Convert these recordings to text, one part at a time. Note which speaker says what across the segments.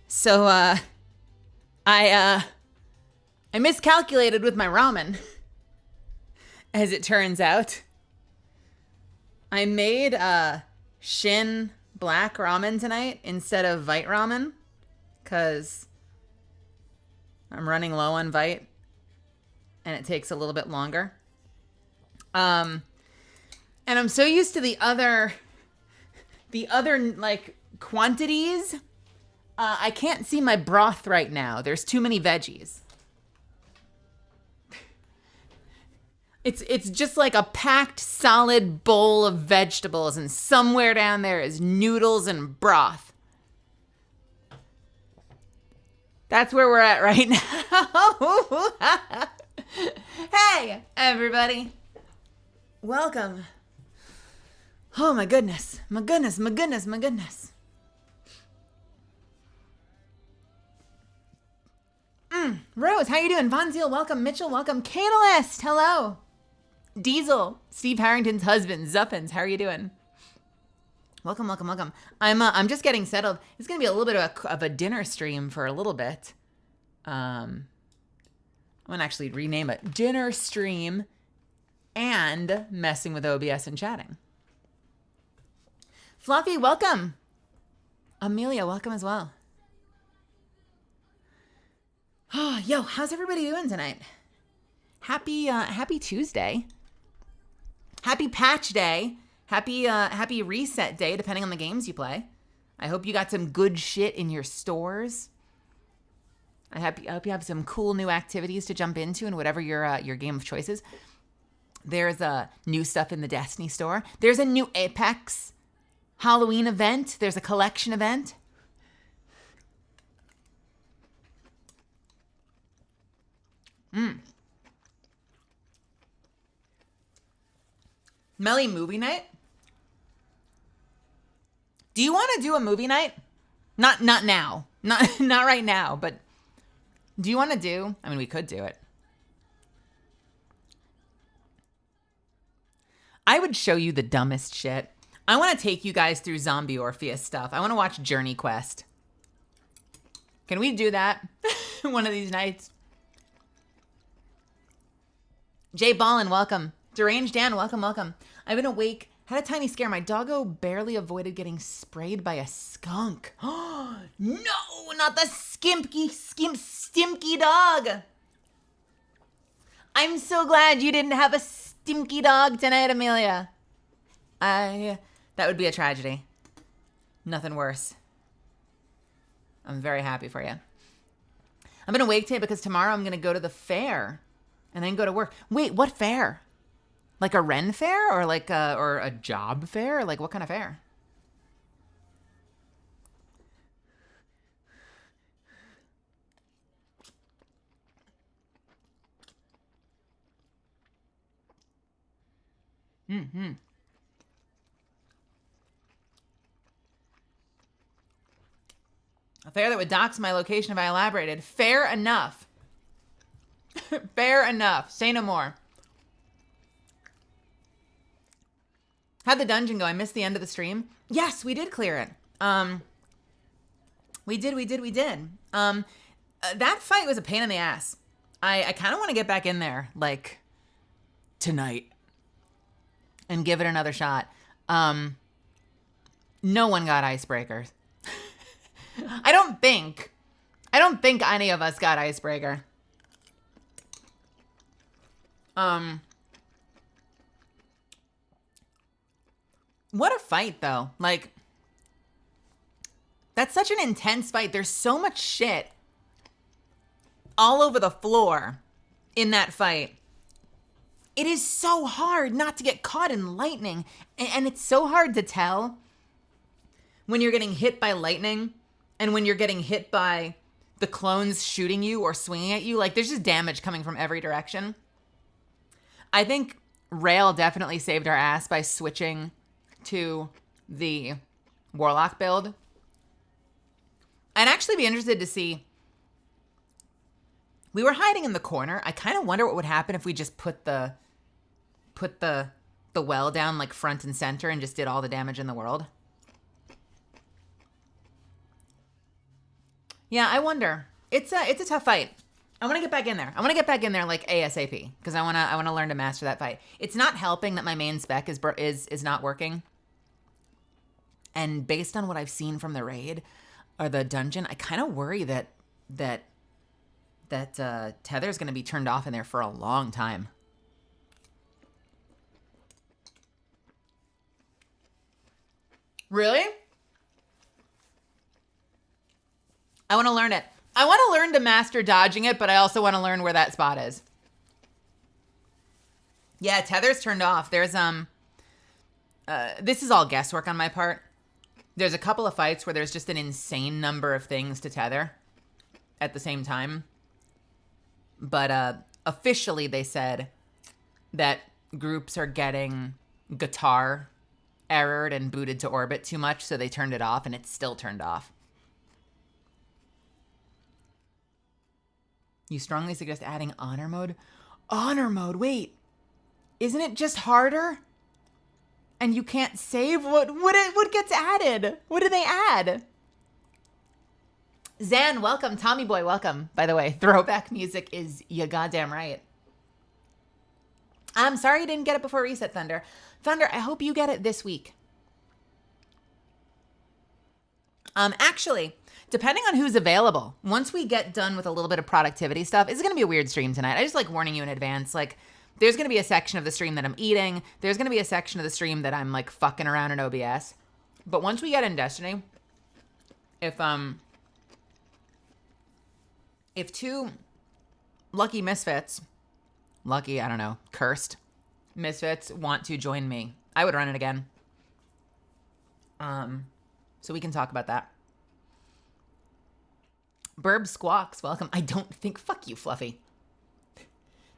Speaker 1: So, I miscalculated with my ramen, as it turns out. I made, Shin black ramen tonight instead of Vite ramen, because I'm running low on Vite, and it takes a little bit longer. And I'm so used to the other, like, quantities. I can't see my broth right now. There's too many veggies. It's just like a packed, solid bowl of vegetables, and somewhere down there is noodles and broth. That's where we're at right now. Hey, everybody. Welcome. Oh, my goodness. My goodness, my goodness, my goodness. Rose, how you doing? Von Zeal, welcome. Mitchell, welcome. Catalyst, hello. Diesel, Steve Harrington's husband, Zuppins, how are you doing? Welcome, welcome, welcome. I'm just getting settled. It's gonna be a little bit of a dinner stream for a little bit. I'm gonna actually rename it dinner stream and messing with OBS and chatting. Fluffy, welcome. Amelia, welcome as well. Oh, yo, how's everybody doing tonight? Happy Tuesday. Happy patch day. Happy reset day, depending on the games you play. I hope you got some good shit in your stores. I hope you have some cool new activities to jump into in whatever your game of choice is. There's new stuff in the Destiny store. There's a new Apex Halloween event. There's a collection event. Melly movie night? Do you want to do a movie night? Not now. Not right now, but do you want to do? I mean, we could do it. I would show you the dumbest shit. I want to take you guys through Zombie Orpheus stuff. I want to watch Journey Quest. Can we do that one of these nights? Jay Ballin, welcome. Deranged Dan, welcome, welcome. I've been awake, had a tiny scare. My doggo barely avoided getting sprayed by a skunk. Oh, no, not the stimky dog. I'm so glad you didn't have a stimky dog tonight, Amelia. That would be a tragedy. Nothing worse. I'm very happy for you. I've been awake today because tomorrow I'm going to go to the fair and then go to work. Wait, what fair? Like a Ren fair or like a job fair? Like what kind of fair? Mm-hmm. A fair that would dox my location if I elaborated. Fair enough. Fair enough. Say no more. How'd the dungeon go? I missed the end of the stream. Yes, we did clear it. We did. That fight was a pain in the ass. I kind of want to get back in there, like, tonight. And give it another shot. No one got icebreakers. I don't think any of us got icebreaker. What a fight, though. Like, that's such an intense fight. There's so much shit all over the floor in that fight. It is so hard not to get caught in lightning. And it's so hard to tell when you're getting hit by lightning and when you're getting hit by the clones shooting you or swinging at you. Like, there's just damage coming from every direction. I think Rail definitely saved our ass by switching to the Warlock build. I'd actually be interested to see. We were hiding in the corner. I kind of wonder what would happen if we just put the well down like front and center and just did all the damage in the world. Yeah, I wonder. It's a tough fight. I want to get back in there. I want to get back in there like ASAP because I want to learn to master that fight. It's not helping that my main spec is not working. And based on what I've seen from the raid or the dungeon, I kind of worry that tether is going to be turned off in there for a long time. Really? I want to learn it. I want to learn to master dodging it, but I also want to learn where that spot is. Yeah, tether's turned off. There's this is all guesswork on my part. There's a couple of fights where there's just an insane number of things to tether at the same time. But officially they said that groups are getting guitar errored and booted to orbit too much, so they turned it off, and it's still turned off. You strongly suggest adding honor mode? Honor mode, wait. Isn't it just harder? And you can't save? What gets added? What do they add? Zan, welcome. Tommy Boy, welcome. By the way, throwback music is you goddamn right. I'm sorry you didn't get it before reset, Thunder. Thunder, I hope you get it this week. Actually, depending on who's available, once we get done with a little bit of productivity stuff, it's going to be a weird stream tonight. I just like warning you in advance. Like, there's going to be a section of the stream that I'm eating. There's going to be a section of the stream that I'm like fucking around in OBS. But once we get in Destiny, if two lucky misfits, lucky, I don't know, cursed misfits want to join me, I would run it again. So we can talk about that. Burb Squawks, welcome. I don't think, fuck you, Fluffy.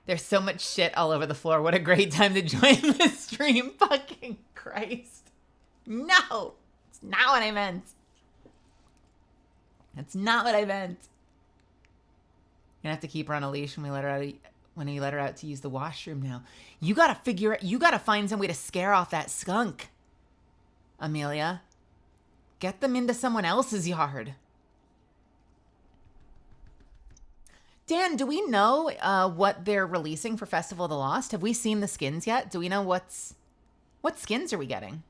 Speaker 1: There's so much shit all over the floor. What a great time to join the stream. Fucking Christ. No, it's not what I meant. That's not what I meant. You're gonna have to keep her on a leash when we let her out. When you let her out to use the washroom now. You gotta find some way to scare off that skunk, Amelia. Get them into someone else's yard. Dan, do we know what they're releasing for Festival of the Lost? Have we seen the skins yet? Do we know what skins are we getting?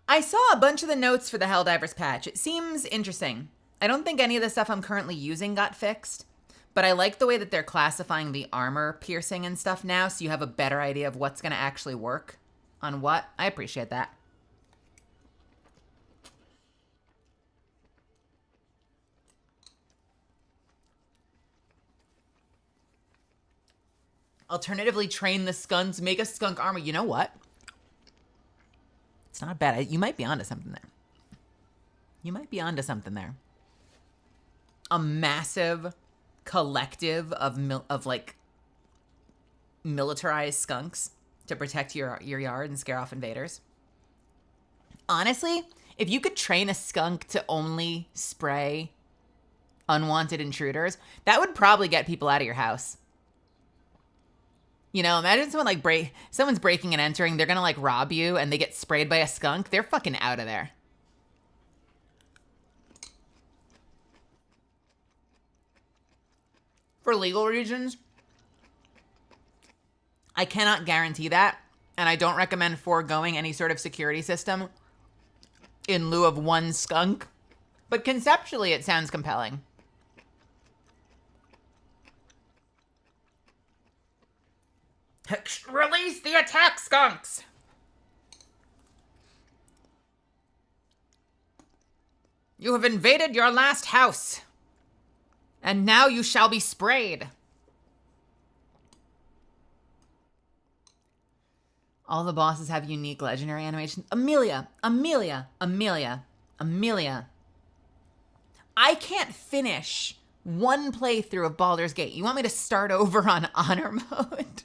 Speaker 1: I saw a bunch of the notes for the Helldivers patch. It seems interesting. I don't think any of the stuff I'm currently using got fixed, but I like the way that they're classifying the armor piercing and stuff now, so you have a better idea of what's going to actually work on what. I appreciate that. Alternatively, train the skunks, make a skunk armor. You know what? It's not bad. You might be onto something there. You might be onto something there. A massive collective of like militarized skunks to protect your yard and scare off invaders. Honestly, if you could train a skunk to only spray unwanted intruders, that would probably get people out of your house. You know, imagine someone's breaking and entering, they're gonna like rob you and they get sprayed by a skunk. They're fucking out of there. For legal reasons, I cannot guarantee that, and I don't recommend foregoing any sort of security system in lieu of one skunk, but conceptually it sounds compelling. Release the attack skunks! You have invaded your last house, and now you shall be sprayed. All the bosses have unique legendary animations. Amelia. I can't finish one playthrough of Baldur's Gate. You want me to start over on honor mode?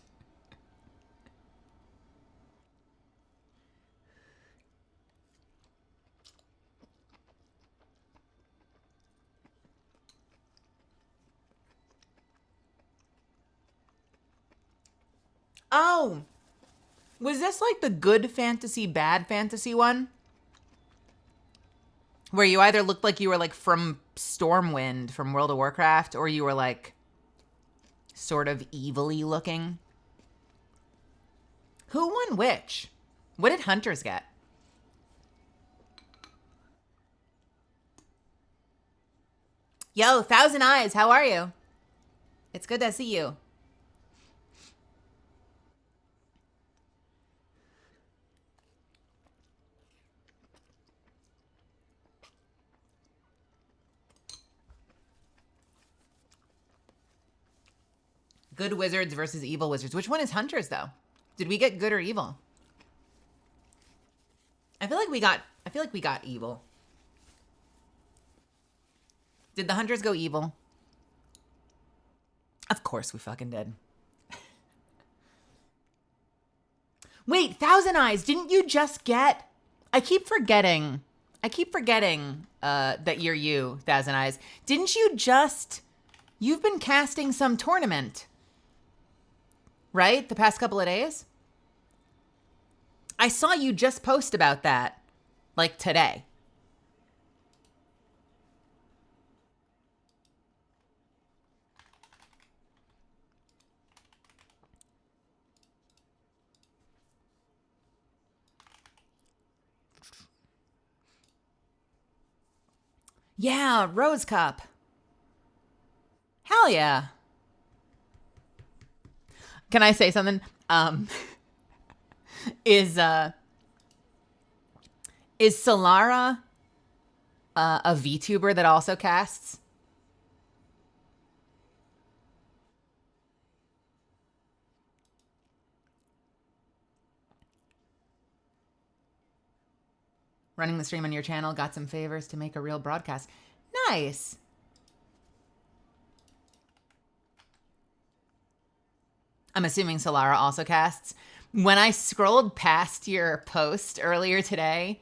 Speaker 1: Oh, Was this like the good fantasy, bad fantasy one? Where you either looked like you were like from Stormwind from World of Warcraft, or you were like sort of evilly looking? Who won which? What did Hunters get? Yo, Thousand Eyes, how are you? It's good to see you. Good wizards versus evil wizards. Which one is Hunters, though? Did we get good or evil? I feel like we got evil. Did the Hunters go evil? Of course we fucking did. Wait, Thousand Eyes, didn't you just get... I keep forgetting that you're you, Thousand Eyes. Didn't you just... You've been casting some tournament, right? The past couple of days? I saw you just post about that, like today. Yeah, Rose Cup. Hell yeah. Can I say something? Is Solara a VTuber that also casts? Running the stream on your channel, got some favors to make a real broadcast. Nice. I'm assuming Solara also casts. When I scrolled past your post earlier today...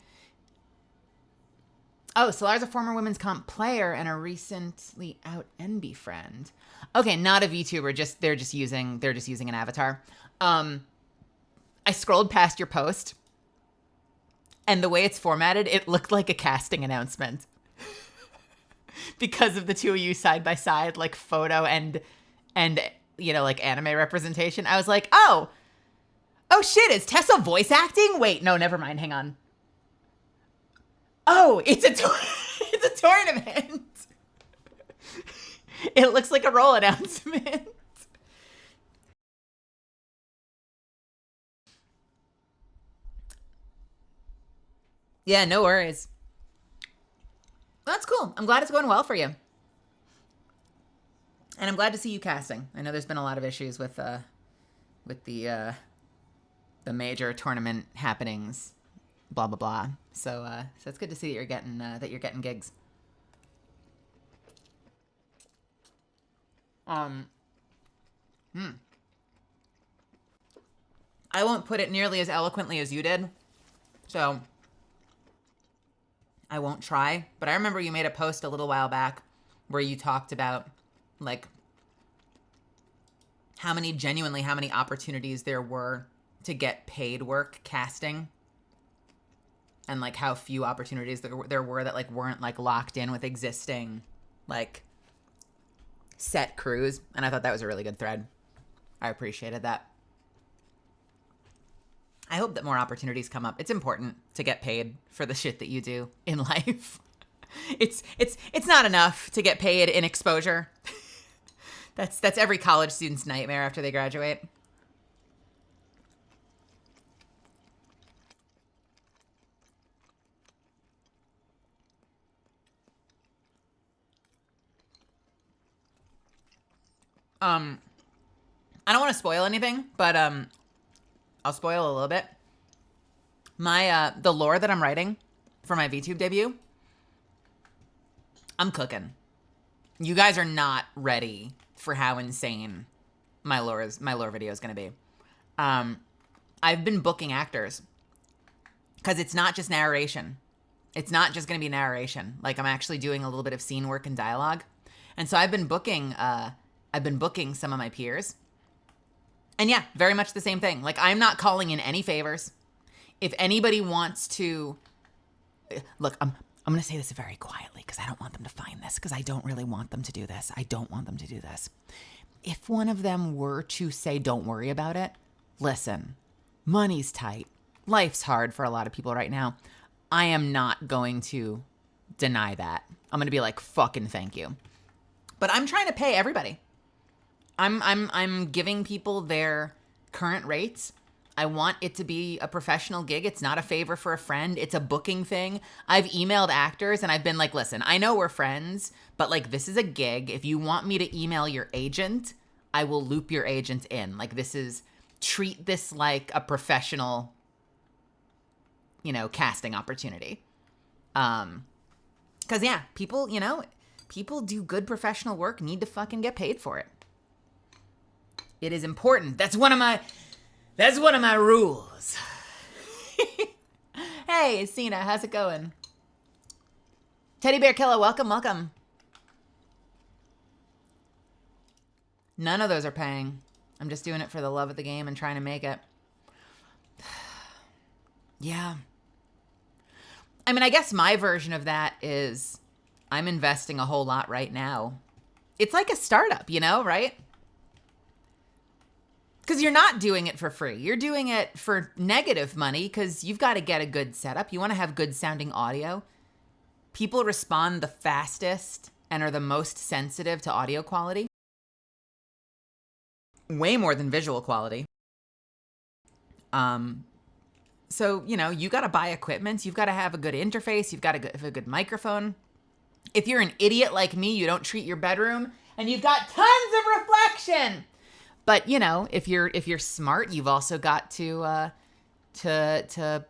Speaker 1: Oh, Solara's a former women's comp player and a recently out NB friend. Okay, not a VTuber, they're just using an avatar. I scrolled past your post, and the way it's formatted, it looked like a casting announcement. Because of the two of you side by side, like photo and you know, like anime representation. I was like, oh shit, is Tessa voice acting? Wait, no, never mind, hang on. Oh, it's a tournament. It looks like a role announcement. Yeah, no worries. That's cool. I'm glad it's going well for you. And I'm glad to see you casting. I know there's been a lot of issues with the major tournament happenings, blah blah blah. So it's good to see that you're getting gigs. I won't put it nearly as eloquently as you did, so I won't try. But I remember you made a post a little while back where you talked about like how many opportunities there were to get paid work casting, and like how few opportunities there were that like weren't like locked in with existing like set crews. And I thought that was a really good thread. I appreciated that. I hope that more opportunities come up. It's important to get paid for the shit that you do in life. It's not enough to get paid in exposure. That's every college student's nightmare after they graduate. I don't want to spoil anything, but I'll spoil a little bit. My the lore that I'm writing for my VTube debut, I'm cooking. You guys are not ready for how insane my lore video is going to be. I've been booking actors because it's not just narration. It's not just going to be narration. Like, I'm actually doing a little bit of scene work and dialogue. And so I've been booking some of my peers. And yeah, very much the same thing. Like, I'm not calling in any favors. If anybody wants to, look, I'm going to say this very quietly because I don't want them to find this, because I don't really want them to do this. I don't want them to do this. If one of them were to say, don't worry about it, listen, money's tight. Life's hard for a lot of people right now. I am not going to deny that. I'm going to be like, fucking thank you. But I'm trying to pay everybody. I'm giving people their current rates. I want it to be a professional gig. It's not a favor for a friend. It's a booking thing. I've emailed actors and I've been like, listen, I know we're friends, but like, this is a gig. If you want me to email your agent, I will loop your agent in. Like, treat this like a professional, casting opportunity. 'Cause yeah, people do good professional work, need to fucking get paid for it. It is important. That's one of my rules. Hey, Cena, how's it going? Teddy Bear Killer, welcome. None of those are paying. I'm just doing it for the love of the game and trying to make it. Yeah. I mean, I guess my version of that is I'm investing a whole lot right now. It's like a startup, right? Because you're not doing it for free. You're doing it for negative money because you've got to get a good setup. You want to have good sounding audio. People respond the fastest and are the most sensitive to audio quality. Way more than visual quality. So, you got to buy equipment. You've got to have a good interface. You've got to have a good microphone. If you're an idiot like me, you don't treat your bedroom and you've got tons of reflection. But, if you're smart, you've also got to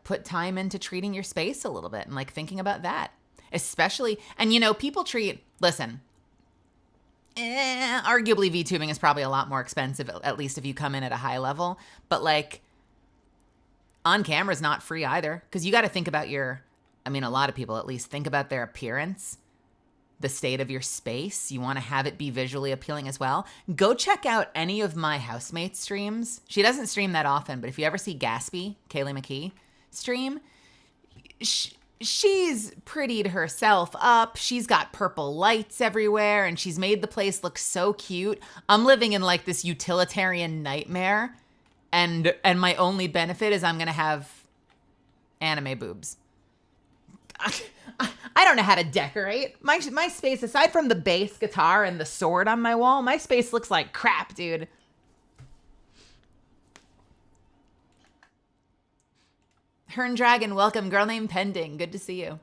Speaker 1: put time into treating your space a little bit and like thinking about that. Especially, and people listen, arguably VTubing is probably a lot more expensive, at least if you come in at a high level. But like, on camera is not free either, because you got to think about a lot of people at least think about their appearance, the state of your space. You want to have it be visually appealing as well. Go check out any of my housemate's streams. She doesn't stream that often, but if you ever see Gaspy, Kaylee McKee, stream, she's prettied herself up. She's got purple lights everywhere, and she's made the place look so cute. I'm living in like this utilitarian nightmare, and my only benefit is I'm going to have anime boobs. I don't know how to decorate. My space, aside from the bass guitar and the sword on my wall, my space looks like crap, dude. Hern Dragon, welcome. Girl named Pending, good to see you.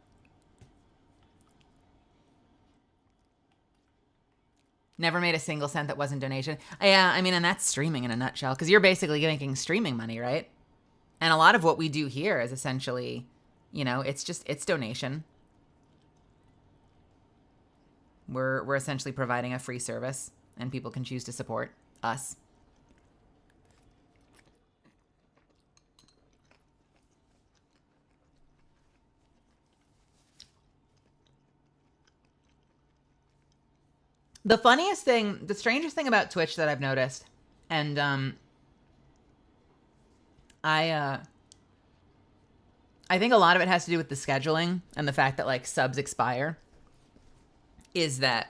Speaker 1: Never made a single cent that wasn't donation. Yeah, and that's streaming in a nutshell, because you're basically making streaming money, right? And a lot of what we do here is essentially, it's donation. We're essentially providing a free service, and people can choose to support us. The strangest thing about Twitch that I've noticed, and I think a lot of it has to do with the scheduling and the fact that like subs expire, is that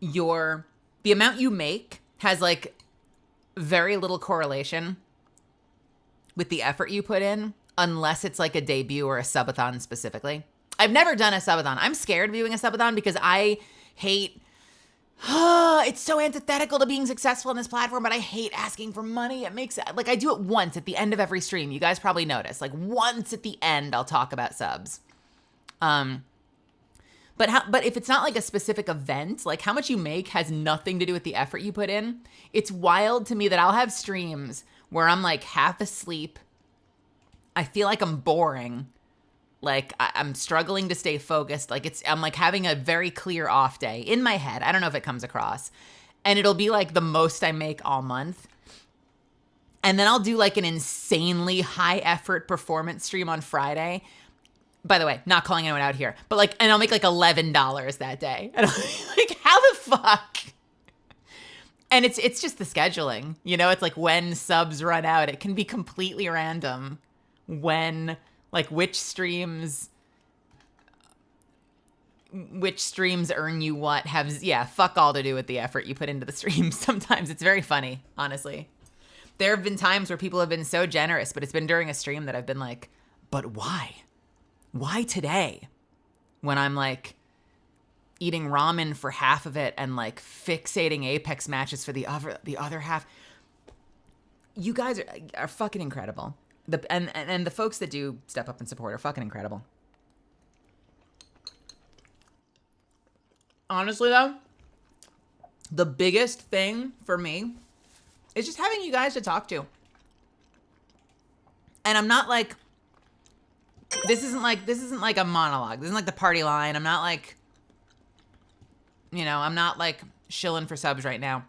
Speaker 1: the amount you make has like very little correlation with the effort you put in, unless it's like a debut or a subathon specifically. I've never done a subathon. I'm scared of doing a subathon because I hate, it's so antithetical to being successful on this platform, but I hate asking for money. It makes it, like, I do it once at the end of every stream. You guys probably notice, like once at the end, I'll talk about subs. But if it's not like a specific event, like how much you make has nothing to do with the effort you put in. It's wild to me that I'll have streams where I'm like half asleep. I feel like I'm boring. Like I'm struggling to stay focused. Like I'm like having a very clear off day in my head. I don't know if it comes across. And it'll be like the most I make all month. And then I'll do like an insanely high effort performance stream on Friday. By the way, not calling anyone out here, but like, and I'll make like $11 that day. And I'm like, how the fuck? And it's just the scheduling, you know, it's like when subs run out, it can be completely random when, like, which streams earn you what have, yeah, fuck all to do with the effort you put into the streams. Sometimes it's very funny, honestly. There have been times where people have been so generous, but it's been during a stream that I've been like, but why? Why today? When I'm like eating ramen for half of it and like fixating Apex matches for the other half. You guys are fucking incredible. And the folks that do step up and support are fucking incredible. Honestly though, the biggest thing for me is just having you guys to talk to. And I'm not like, this isn't like a monologue. This isn't like the party line. I'm not like, you know, I'm not like shilling for subs right now.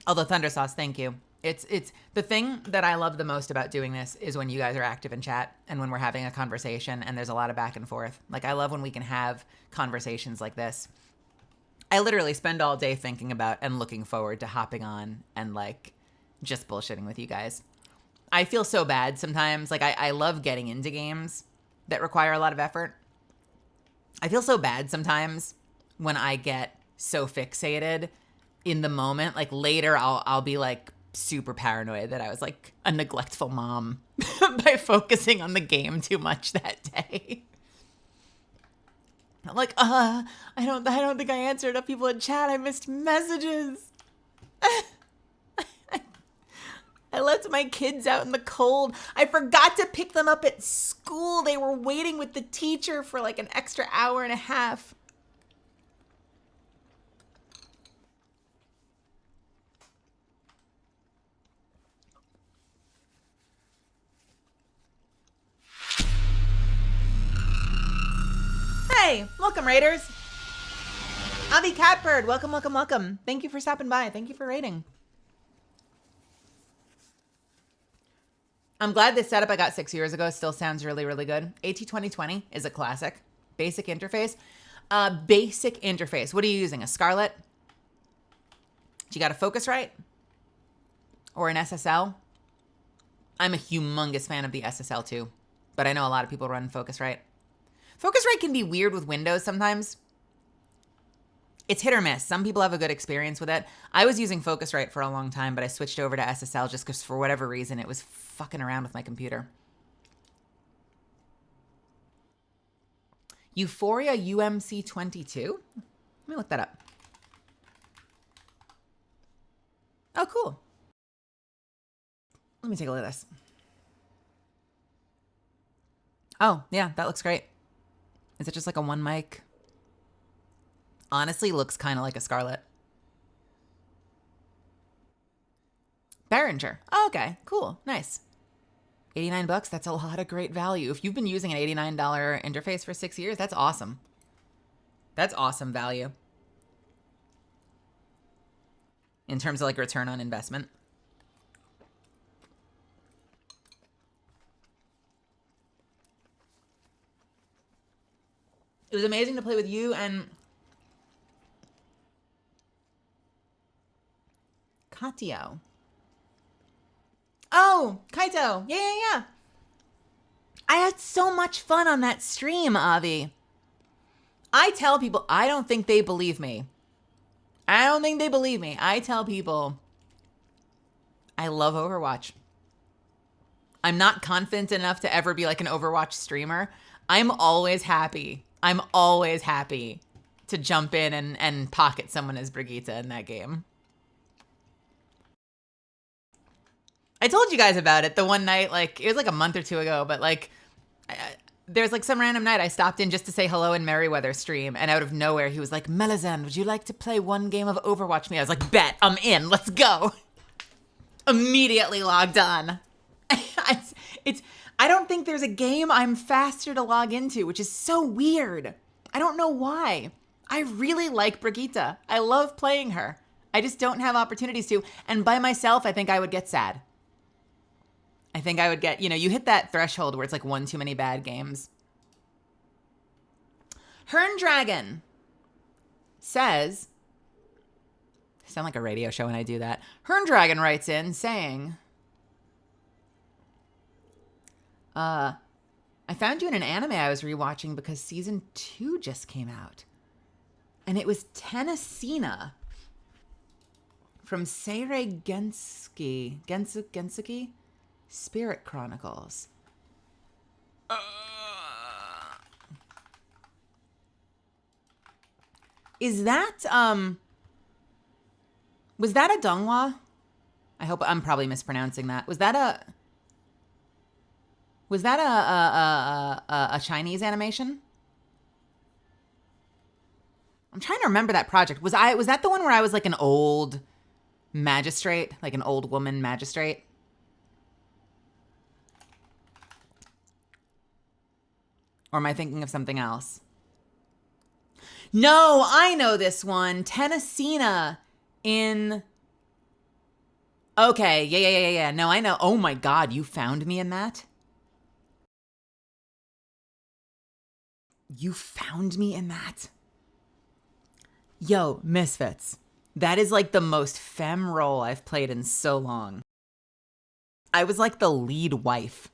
Speaker 1: Although Thunder Sauce, thank you. It's the thing that I love the most about doing this is when you guys are active in chat and when we're having a conversation and there's a lot of back and forth. Like, I love when we can have conversations like this. I literally spend all day thinking about and looking forward to hopping on and like just bullshitting with you guys. I feel so bad sometimes. Like, I love getting into games that require a lot of effort. I feel so bad sometimes when I get so fixated in the moment. Like, later I'll be like super paranoid that I was like a neglectful mom by focusing on the game too much that day. I'm like, I don't think I answered enough people in chat. I missed messages. I left my kids out in the cold. I forgot to pick them up at school. They were waiting with the teacher for like an extra hour and a half. Hey, welcome, Raiders. Avi Catbird, welcome, welcome, welcome. Thank you for stopping by. Thank you for raiding. I'm glad this setup I got 6 years ago still sounds really, really good. AT2020 is a classic. Basic interface. Basic interface. What are you using? A Scarlett? You got a Focusrite? Or an SSL? I'm a humongous fan of the SSL too, but I know a lot of people run Focusrite. Focusrite can be weird with Windows sometimes. It's hit or miss. Some people have a good experience with it. I was using Focusrite for a long time, but I switched over to SSL just because for whatever reason it was fucking around with my computer. Euphoria UMC 22? Let me look that up. Oh, cool. Let me take a look at this. Oh, yeah, that looks great. Is it just like a one mic? Honestly, looks kind of like a Scarlett. Behringer. Oh, okay, cool, nice. 89 bucks, that's a lot of great value. If you've been using an $89 interface for 6 years, that's awesome. That's awesome value. In terms of like return on investment. It was amazing to play with you and Katio. Oh, Kaito. Yeah. I had so much fun on that stream, Avi. I tell people, I don't think they believe me. I tell people, I love Overwatch. I'm not confident enough to ever be like an Overwatch streamer. I'm always happy to jump in and pocket someone as Brigitte in that game. I told you guys about it the one night, like, it was like a month or two ago, but like, there's like some random night I stopped in just to say hello in Merryweather stream, and out of nowhere he was like, Melazan, would you like to play one game of Overwatch with me? I was like, bet, I'm in, let's go. Immediately logged on. I don't think there's a game I'm faster to log into, which is so weird. I don't know why. I really like Brigitte. I love playing her. I just don't have opportunities to, and by myself, I think I would get sad. I think I would get, you know, you hit that threshold where it's like one too many bad games. Hern Dragon says, Sound like a radio show when I do that. Hern Dragon writes in saying, I found you in an anime I was rewatching because season 2 just came out. And it was Tenasina from Seirei Gensuki Spirit Chronicles. Is that, was that a donghua? I hope I'm probably mispronouncing that. Was that a Chinese animation? I'm trying to remember that project. Was that the one where I was like an old magistrate, like an old woman magistrate? Or am I thinking of something else? No, I know this one. Tenasina in... Okay, yeah. No, I know. Oh my God, you found me in that? You found me in that? Yo, Misfits. That is like the most femme role I've played in so long. I was like the lead wife.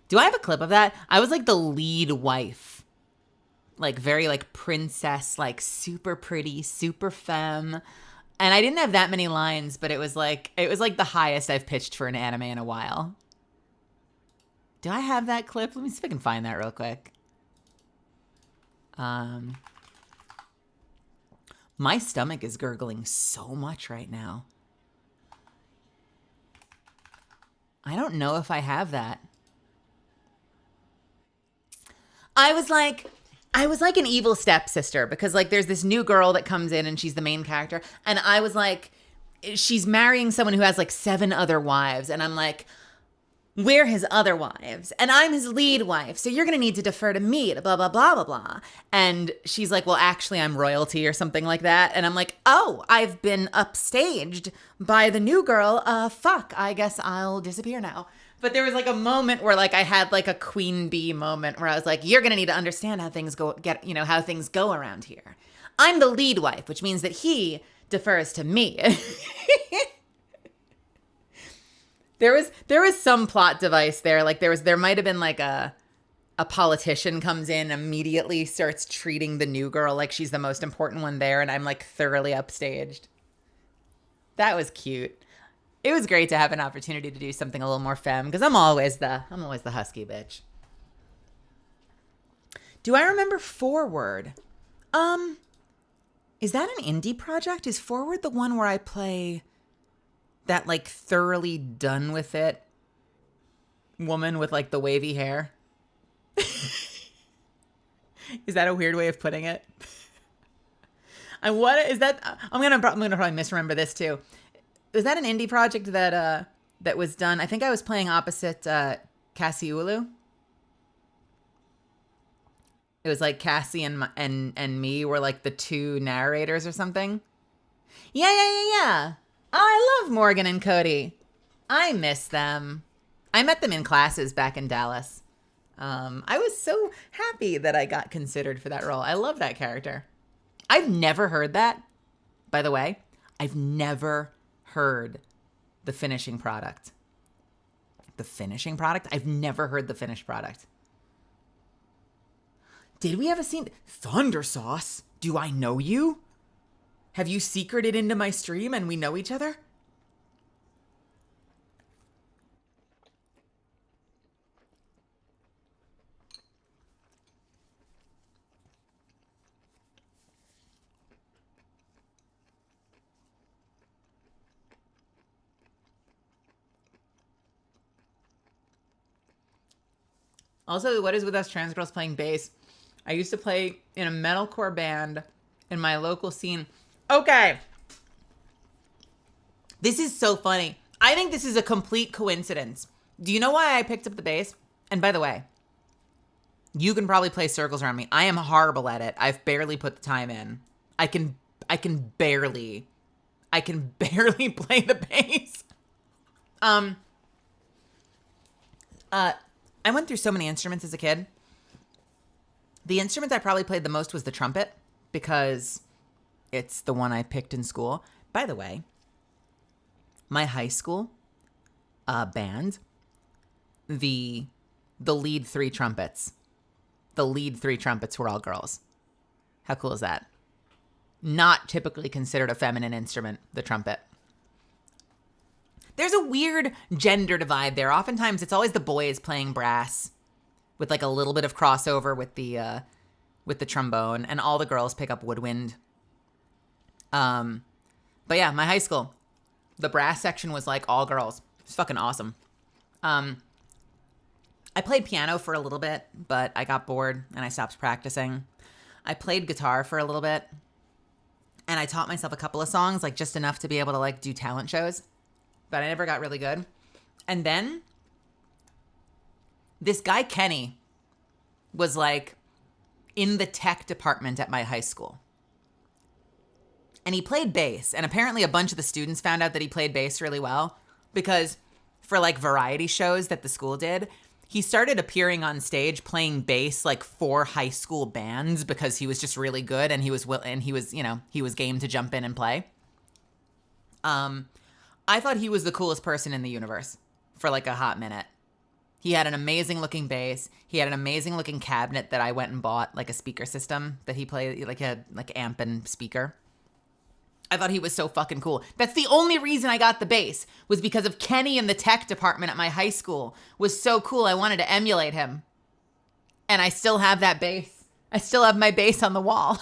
Speaker 1: Do I have a clip of that? I was like the lead wife. Like very like princess, like super pretty, super femme. And I didn't have that many lines, but it was like the highest I've pitched for an anime in a while. Do I have that clip? Let me see if I can find that real quick. My stomach is gurgling so much right now. I don't know if I have that. I was like an evil stepsister because like there's this new girl that comes in and she's the main character. And I was like, she's marrying someone who has like 7 other wives. And I'm like, we're his other wives and I'm his lead wife. So you're going to need to defer to me, blah, blah, blah, blah, blah. And she's like, well, actually I'm royalty or something like that. And I'm like, oh, I've been upstaged by the new girl. Fuck, I guess I'll disappear now. But there was like a moment where like I had like a queen bee moment where I was like, you're going to need to understand how things go, how things go around here. I'm the lead wife, which means that he defers to me. There was some plot device there. Like there might have been like a politician comes in, immediately starts treating the new girl like she's the most important one there, and I'm like thoroughly upstaged. That was cute. It was great to have an opportunity to do something a little more femme because I'm always the husky bitch. Do I remember Forward? Is that an indie project? Is Forward the one where I play that like thoroughly done with it woman with like the wavy hair? Is that a weird way of putting it? I'm gonna probably misremember this too. Was that an indie project that was done? I think I was playing opposite Cassie Ulu. It was like Cassie and me were like the 2 narrators or something. Yeah. Oh, I love Morgan and Cody. I miss them. I met them in classes back in Dallas. I was so happy that I got considered for that role. I love that character. I've never heard that, by the way. I've never heard the finishing product. The finishing product? I've never heard the finished product. Did we have a scene? Thunder Sauce? Do I know you? Have you secreted into my stream and we know each other? Also, what is with us trans girls playing bass? I used to play in a metalcore band in my local scene. Okay. This is so funny. I think this is a complete coincidence. Do you know why I picked up the bass? And by the way, you can probably play circles around me. I am horrible at it. I've barely put the time in. I can barely play the bass. I went through so many instruments as a kid. The instrument I probably played the most was the trumpet because it's the one I picked in school. By the way, my high school band, the lead three trumpets were all girls. How cool is that? Not typically considered a feminine instrument, the trumpet. There's a weird gender divide there. Oftentimes it's always the boys playing brass with like a little bit of crossover with the trombone, and all the girls pick up woodwind. But yeah, my high school, the brass section was like all girls. It's fucking awesome. I played piano for a little bit, but I got bored and I stopped practicing. I played guitar for a little bit, and I taught myself a couple of songs, like just enough to be able to like do talent shows, but I never got really good. And then this guy, Kenny, was like in the tech department at my high school. And he played bass. And apparently a bunch of the students found out that he played bass really well, because for like variety shows that the school did, he started appearing on stage playing bass like for high school bands because he was just really good, and he was game to jump in and play. I thought he was the coolest person in the universe for like a hot minute. He had an amazing looking bass. He had an amazing looking cabinet that I went and bought, like a speaker system that he played, like a amp and speaker. I thought he was so fucking cool. That's the only reason I got the bass, was because of Kenny in the tech department at my high school. Was so cool. I wanted to emulate him. And I still have that bass. I still have my bass on the wall.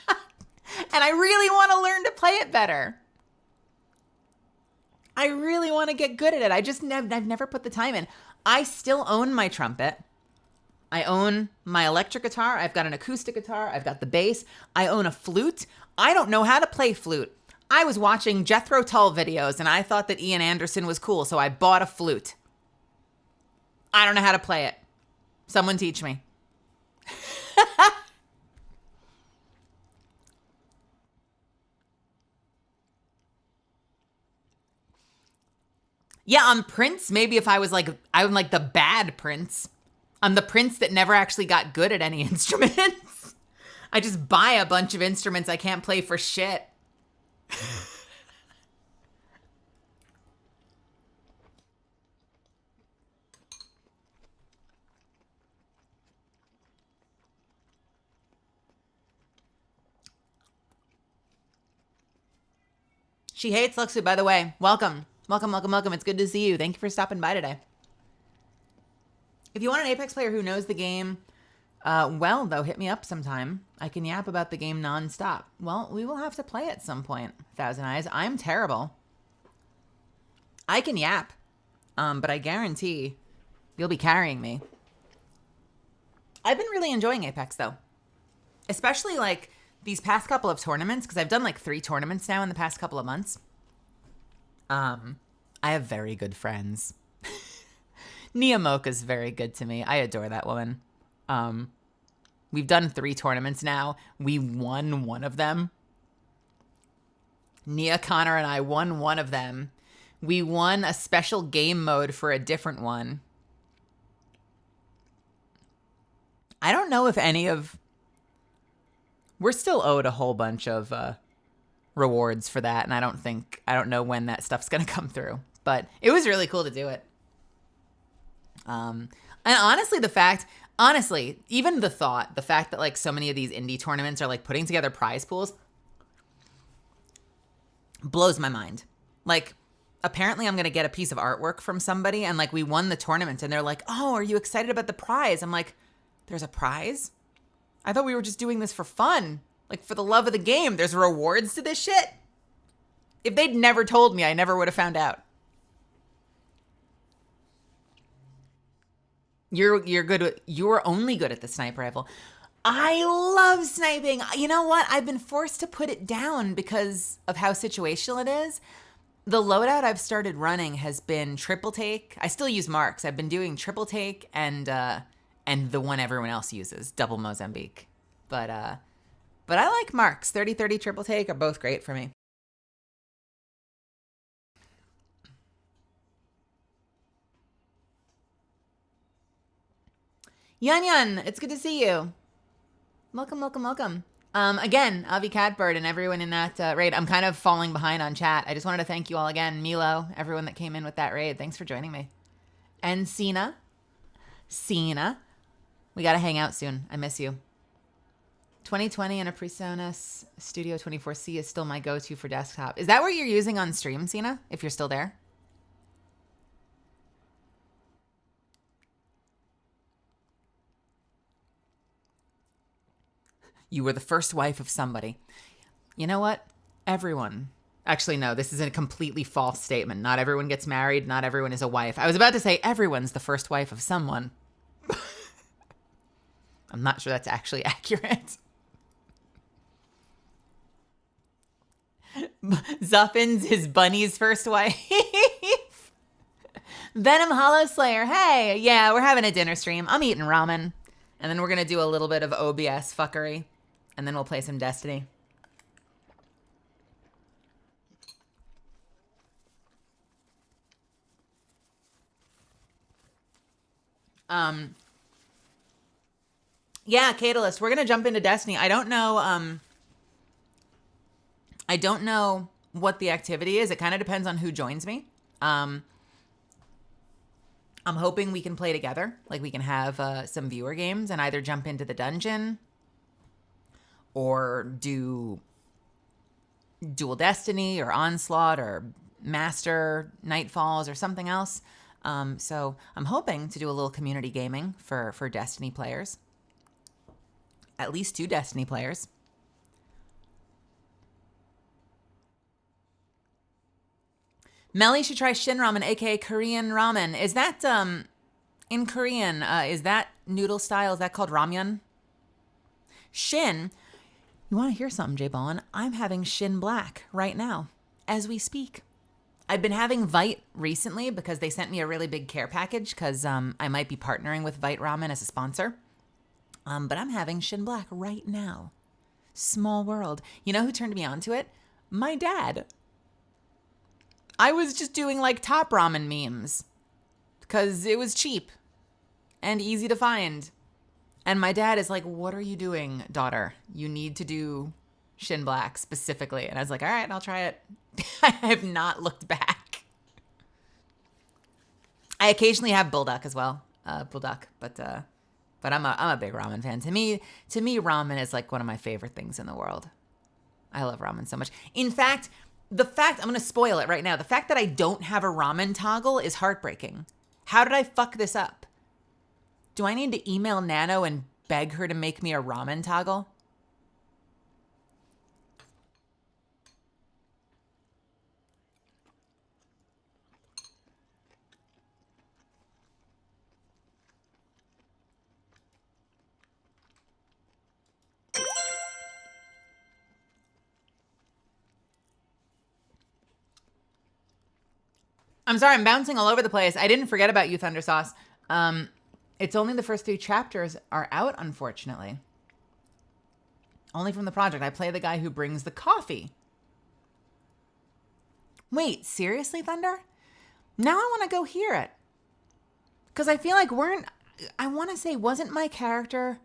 Speaker 1: And I really want to learn to play it better. I really want to get good at it. I've never put the time in. I still own my trumpet. I own my electric guitar. I've got an acoustic guitar. I've got the bass. I own a flute. I don't know how to play flute. I was watching Jethro Tull videos and I thought that Ian Anderson was cool, so I bought a flute. I don't know how to play it. Someone teach me. Yeah, I'm Prince. Maybe if I'm like the bad Prince. I'm the Prince that never actually got good at any instruments. I just buy a bunch of instruments I can't play for shit. She hates Luxu, by the way. Welcome. Welcome, welcome, welcome. It's good to see you. Thank you for stopping by today. If you want an Apex player who knows the game well, though, hit me up sometime. I can yap about the game nonstop. Well, we will have to play at some point, Thousand Eyes. I'm terrible. I can yap, but I guarantee you'll be carrying me. I've been really enjoying Apex, though. Especially, like, these past couple of tournaments, because I've done, like, 3 tournaments now in the past couple of months. I have very good friends. Nia Mocha's very good to me. I adore that woman. We've done 3 tournaments now. We won one of them. Nia, Connor, and I won one of them. We won a special game mode for a different one. I don't know if we're still owed a whole bunch of rewards for that, and I don't know when that stuff's gonna come through. But it was really cool to do it. And honestly, even the fact that like so many of these indie tournaments are like putting together prize pools blows my mind. Like, apparently I'm going to get a piece of artwork from somebody, and like we won the tournament and they're like, "Oh, are you excited about the prize?" I'm like, "There's a prize? I thought we were just doing this for fun. Like, for the love of the game. There's rewards to this shit." If they'd never told me, I never would have found out. You're only good at the sniper rifle. I love sniping. You know what? I've been forced to put it down because of how situational it is. The loadout I've started running has been triple take. I still use marks. I've been doing triple take and the one everyone else uses, double Mozambique. But I like marks. 30-30 triple take are both great for me. Yan Yan, it's good to see you. Welcome, welcome, welcome. Again, Avi Catbird and everyone in that raid. I'm kind of falling behind on chat. I just wanted to thank you all again. Milo, everyone that came in with that raid. Thanks for joining me. And Cena. We got to hang out soon. I miss you. 2020 and a PreSonus Studio 24C is still my go-to for desktop. Is that what you're using on stream, Cena? If you're still there? You were the first wife of somebody. You know what? Everyone. Actually, no, this is a completely false statement. Not everyone gets married. Not everyone is a wife. I was about to say everyone's the first wife of someone. I'm not sure that's actually accurate. Zuffins is Bunny's first wife. Venom Hollow Slayer. Hey, yeah, we're having a dinner stream. I'm eating ramen. And then we're going to do a little bit of OBS fuckery. And then we'll play some Destiny. Yeah, Catalyst, we're going to jump into Destiny. I don't know what the activity is. It kind of depends on who joins me. I'm hoping we can play together. Like we can have some viewer games and either jump into the dungeon or do Dual Destiny or Onslaught or Master Nightfalls or something else. So I'm hoping to do a little community gaming for Destiny players. At least 2 Destiny players. Melly should try Shin Ramen, aka Korean ramen. Is that in Korean? Is that noodle style? Is that called ramyun? Shin. You want to hear something, J Ballin? I'm having Shin Black right now, as we speak. I've been having Vite recently because they sent me a really big care package because I might be partnering with Vite Ramen as a sponsor. But I'm having Shin Black right now. Small world. You know who turned me on to it? My dad. I was just doing like top ramen memes because it was cheap and easy to find. And my dad is like, what are you doing, daughter? You need to do Shin Black specifically. And I was like, all right, I'll try it. I have not looked back. I occasionally have Bulldog as well. Bulldog, but I'm a big ramen fan. To me, ramen is like one of my favorite things in the world. I love ramen so much. In fact, I'm going to spoil it right now. The fact that I don't have a ramen toggle is heartbreaking. How did I fuck this up? Do I need to email Nano and beg her to make me a ramen toggle? I'm sorry, I'm bouncing all over the place. I didn't forget about you, Thunder Sauce. It's only the first 3 chapters are out, unfortunately. Only from the project. I play the guy who brings the coffee. Wait, seriously, Thunder? Now I want to go hear it. Because I feel like I want to say, wasn't my character,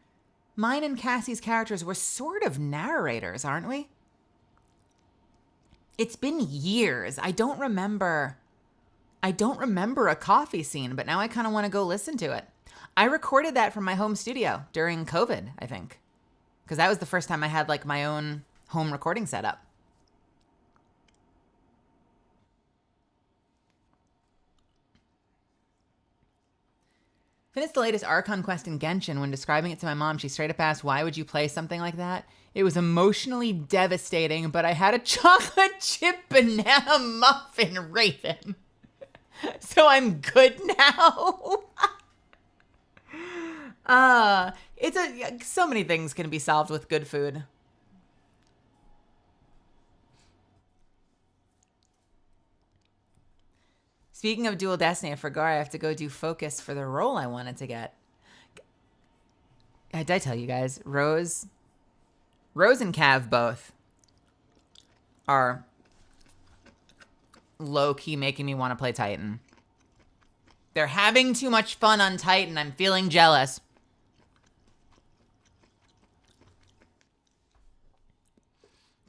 Speaker 1: mine and Cassie's characters were sort of narrators, aren't we? It's been years. I don't remember a coffee scene, but now I kind of want to go listen to it. I recorded that from my home studio during COVID, I think. Because that was the first time I had like my own home recording setup. Finished the latest Archon quest in Genshin. When describing it to my mom, she straight up asked, why would you play something like that? It was emotionally devastating, but I had a chocolate chip banana muffin raven. So I'm good now. So many things can be solved with good food. Speaking of Dual Destiny, I forgot I have to go do focus for the role I wanted to get. Did I tell you guys? Rose and Cav both are low-key making me want to play Titan. They're having too much fun on Titan. I'm feeling jealous.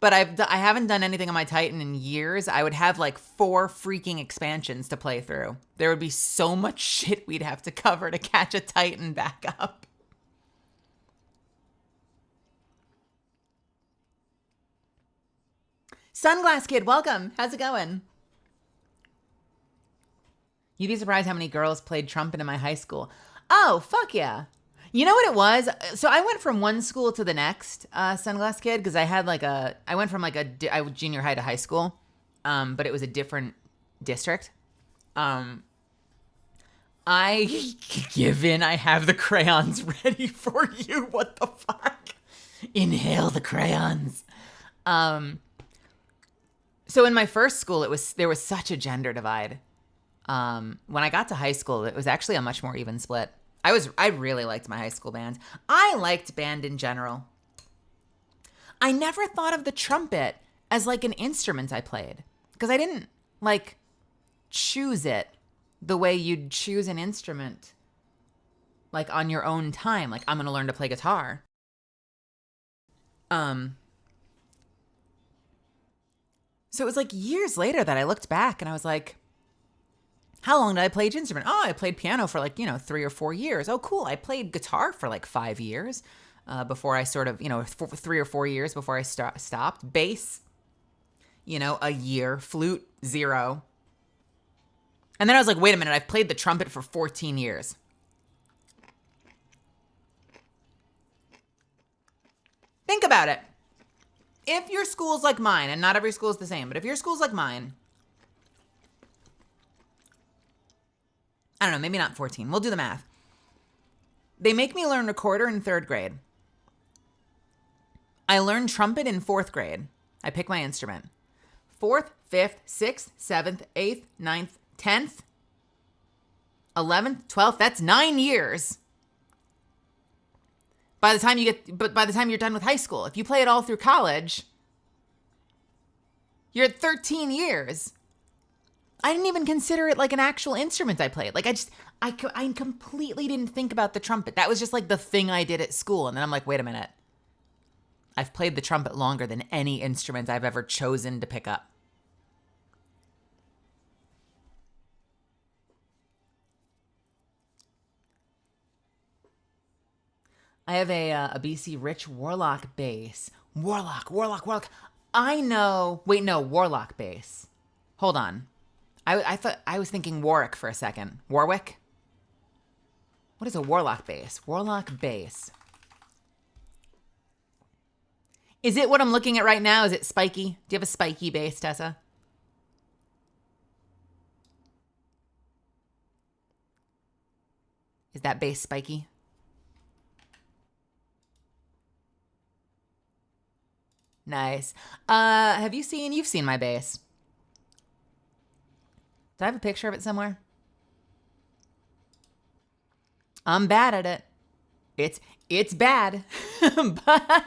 Speaker 1: But I haven't done anything on my Titan in years. I would have like 4 freaking expansions to play through. There would be so much shit we'd have to cover to catch a Titan back up. Sunglass Kid, welcome. How's it going? You'd be surprised how many girls played trumpet in my high school. Oh, fuck yeah. You know what it was? So I went from one school to the next, Sunglass Kid, because I went from like a junior high to high school, but it was a different district. I have the crayons ready for you. What the fuck? Inhale the crayons. So in my first school, there was such a gender divide. When I got to high school, it was actually a much more even split. I really liked my high school band. I liked band in general. I never thought of the trumpet as like an instrument I played, because I didn't like choose it the way you'd choose an instrument, like on your own time. Like, I'm going to learn to play guitar. So it was like years later that I looked back and I was like, how long did I play each instrument? Oh, I played piano for like, 3 or 4 years. Oh, cool. I played guitar for like 5 years before I sort of, 3 or 4 years before I stopped. Bass, a year. Flute, 0. And then I was like, wait a minute, I've played the trumpet for 14 years. Think about it. If your school's like mine, and not every school is the same, but if your school's like mine, I don't know, maybe not 14. We'll do the math. They make me learn recorder in 3rd grade. I learned trumpet in 4th grade. I pick my instrument. 4th, 5th, 6th, 7th, 8th, 9th, 10th, 11th, 12th. That's 9 years. By the time you're done with high school, if you play it all through college, you're at 13 years. I didn't even consider it like an actual instrument I played. Like, I completely didn't think about the trumpet. That was just like the thing I did at school. And then I'm like, wait a minute. I've played the trumpet longer than any instrument I've ever chosen to pick up. I have a BC Rich Warlock bass. Warlock. I know. Wait, no, Warlock bass. Hold on. I was thinking Warwick for a second. Warwick? What is a Warlock bass? Warlock bass. Is it what I'm looking at right now? Is it spiky? Do you have a spiky bass, Tessa? Is that bass spiky? Nice. You've seen my bass. Do I have a picture of it somewhere? I'm bad at it. It's bad. But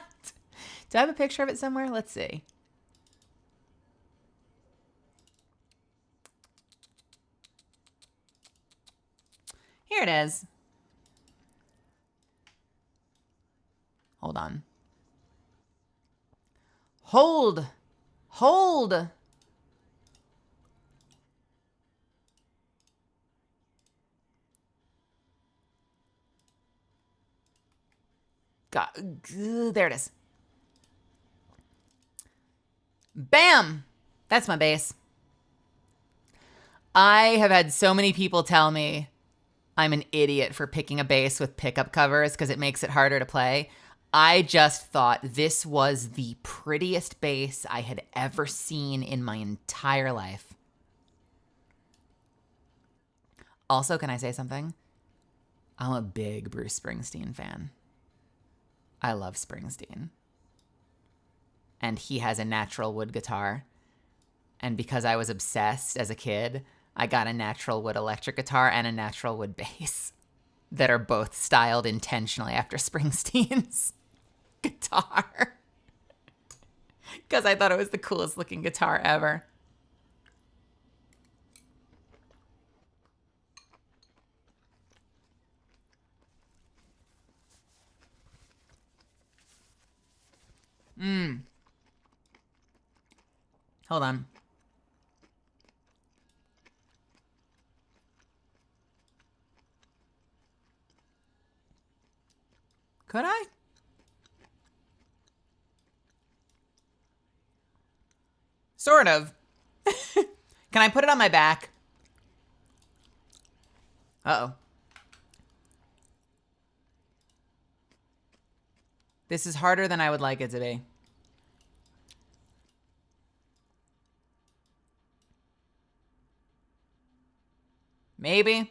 Speaker 1: do I have a picture of it somewhere? Let's see. Here it is. Hold on. Hold. There it is. Bam! That's my bass. I have had so many people tell me I'm an idiot for picking a bass with pickup covers because it makes it harder to play. I just thought this was the prettiest bass I had ever seen in my entire life. Also, can I say something? I'm a big Bruce Springsteen fan. I love Springsteen. And he has a natural wood guitar. And because I was obsessed as a kid, I got a natural wood electric guitar and a natural wood bass that are both styled intentionally after Springsteen's guitar. Because I thought it was the coolest looking guitar ever. Hold on. Could I? Sort of. Can I put it on my back? Uh-oh. This is harder than I would like it to be. Maybe.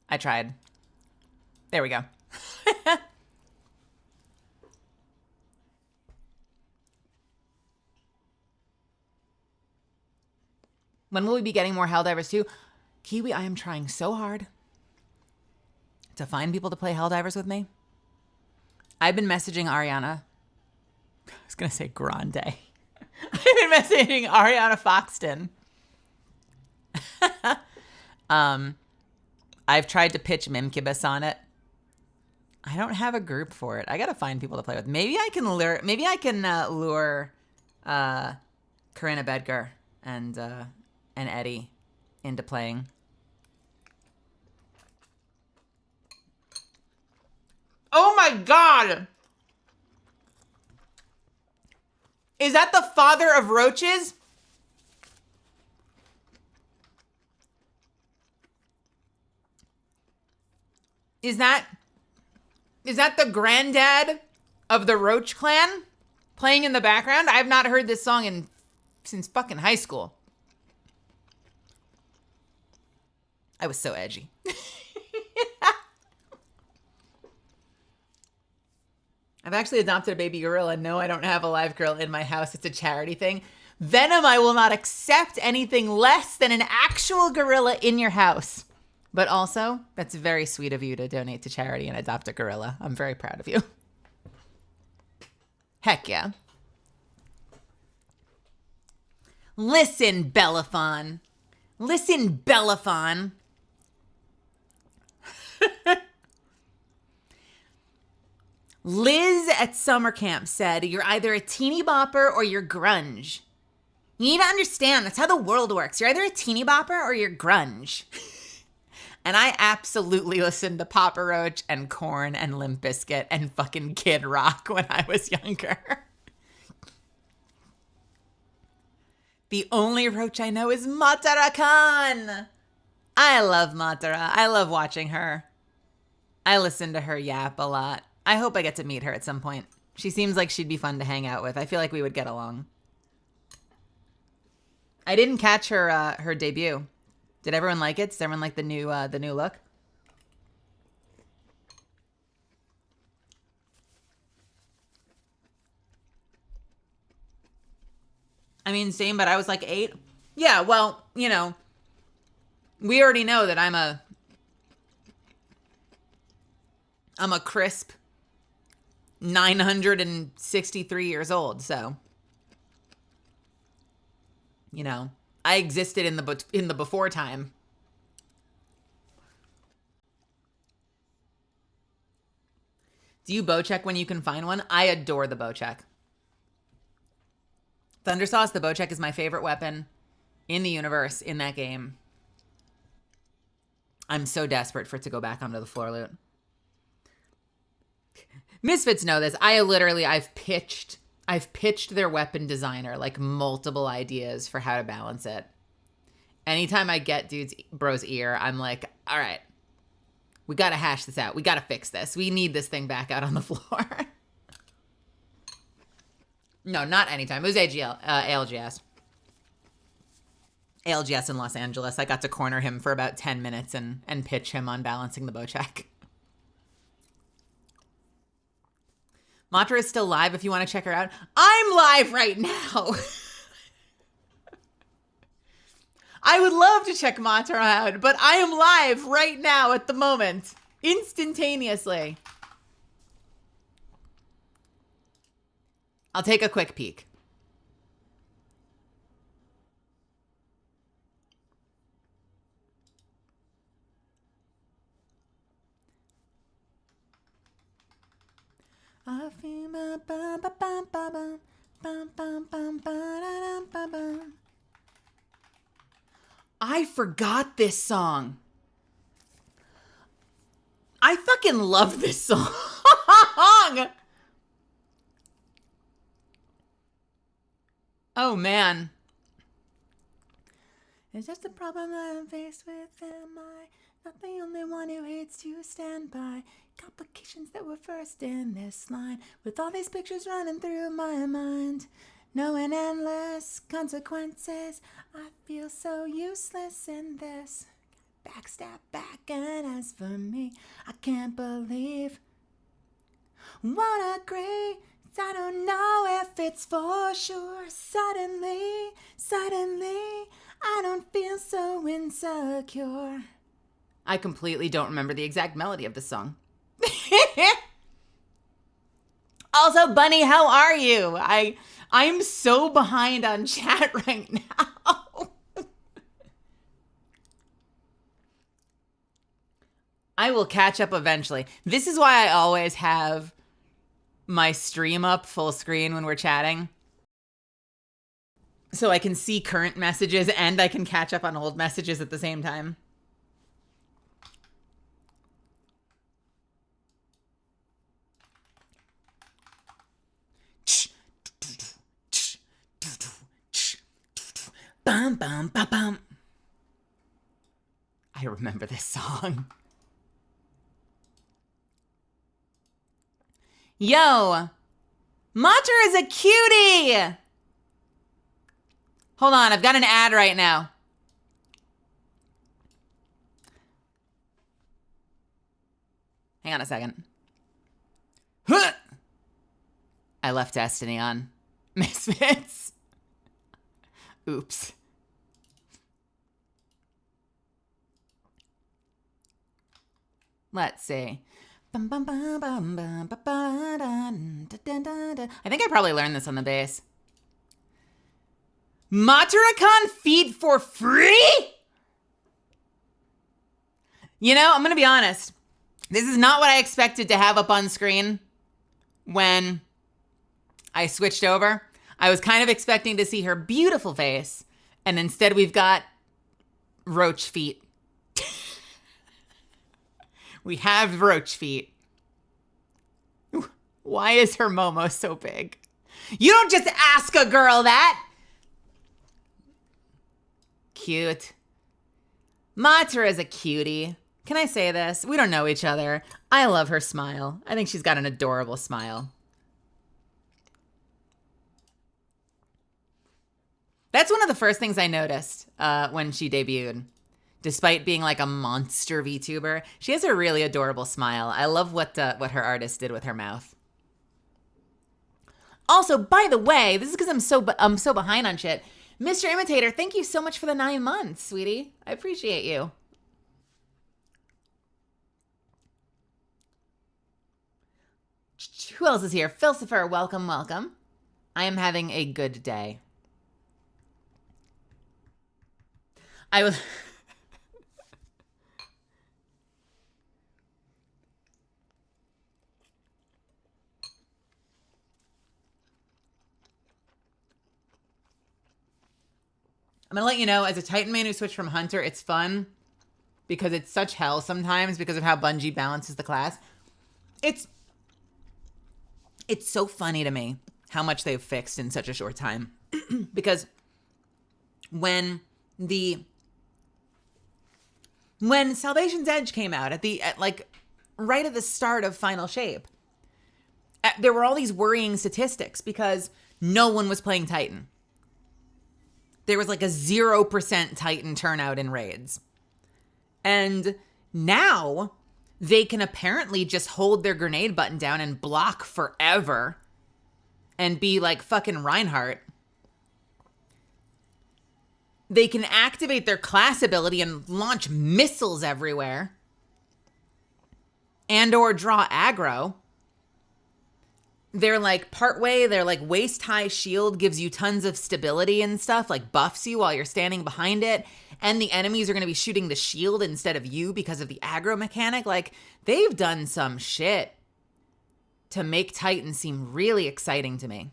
Speaker 1: I tried. There we go. When will we be getting more Helldivers too? Kiwi, I am trying so hard to find people to play Helldivers with me. I've been messaging Ariana. I was going to say Grande. I've been messaging Ariana Foxton. I've tried to pitch Mimkibus on it. I don't have a group for it. I got to find people to play with. Maybe I can lure Corinna Bedgar and Eddie into playing. Oh my God! Is that the father of roaches? Is that the granddad of the Roach Clan playing in the background? I have not heard this song since fucking high school. I was so edgy. I've actually adopted a baby gorilla. No, I don't have a live gorilla in my house. It's a charity thing. Venom, I will not accept anything less than an actual gorilla in your house. But also, that's very sweet of you to donate to charity and adopt a gorilla. I'm very proud of you. Heck yeah. Listen, Bellaphon. Listen, Bellaphon. Liz at summer camp said, you're either a teeny bopper or you're grunge. You need to understand, that's how the world works. You're either a teeny bopper or you're grunge. And I absolutely listened to Papa Roach and Korn and Limp Bizkit and fucking Kid Rock when I was younger. The only Roach I know is Matara Khan. I love Matara. I love watching her. I listen to her yap a lot. I hope I get to meet her at some point. She seems like she'd be fun to hang out with. I feel like we would get along. I didn't catch her debut. Did everyone like it? Does everyone like the new look? I mean, same, but I was like 8. Yeah, well, you know, we already know that I'm a crisp 963 years old, so, you know, I existed in the before time. Do you bow check when you can find one? I adore the bow check. Thundersauce, the bow check is my favorite weapon in the universe in that game. I'm so desperate for it to go back onto the floor loot. Misfits know this. I've pitched their weapon designer like multiple ideas for how to balance it. Anytime I get bro's ear, I'm like, all right, we got to hash this out. We got to fix this. We need this thing back out on the floor. No, not anytime. It was ALGS. ALGS in Los Angeles. I got to corner him for about 10 minutes and pitch him on balancing the bow check. Matra is still live if you want to check her out. I'm live right now. I would love to check Matra out, but I am live right now at the moment. Instantaneously. I'll take a quick peek. I forgot this song. I fucking love this song. Oh, man. It's just a problem that I'm faced with. Am I not the only one who hates to stand by? Complications that were first in this line, with all these pictures running through my mind. Knowing endless consequences, I feel so useless in this. Backstab back, and as for me, I can't believe what a great. I don't know if it's for sure. Suddenly, I don't feel so insecure. I completely don't remember the exact melody of the song. Also, Bunny, how are you? I'm so behind on chat right now. I will catch up eventually. This is why I always have my stream up full screen when we're chatting, so I can see current messages and I can catch up on old messages at the same time. Bum, bum, bum, bum. I remember this song. Yo, Mater is a cutie. Hold on, I've got an ad right now. Hang on a second. Huh! I left Destiny on. Misfits. Oops. Let's see. I think I probably learned this on the bass. Mataracon feed for free? You know, I'm going to be honest. This is not what I expected to have up on screen when I switched over. I was kind of expecting to see her beautiful face, and instead we've got roach feet. We have roach feet. Why is her Momo so big? You don't just ask a girl that. Cute. Mater is a cutie. Can I say this? We don't know each other. I love her smile. I think she's got an adorable smile. That's one of the first things I noticed when she debuted. Despite being like a monster VTuber, she has a really adorable smile. I love what her artist did with her mouth. Also, by the way, this is because I'm so behind on shit. Mr. Imitator, thank you so much for the 9 months, sweetie. I appreciate you. Who else is here? Philosopher, welcome, welcome. I am having a good day. I was... I'm going to let you know, as a Titan main who switched from Hunter, it's fun because it's such hell sometimes because of how Bungie balances the class. It's so funny to me how much they've fixed in such a short time. Because when Salvation's Edge came out right at the start of Final Shape, there were all these worrying statistics because no one was playing Titan. There was like a 0% Titan turnout in raids. And now they can apparently just hold their grenade button down and block forever and be like fucking Reinhardt. They can activate their class ability and launch missiles everywhere. And or draw aggro. They're like partway, their like waist high shield gives you tons of stability and stuff, like buffs you while you're standing behind it. And the enemies are going to be shooting the shield instead of you because of the aggro mechanic. Like, they've done some shit to make Titan seem really exciting to me.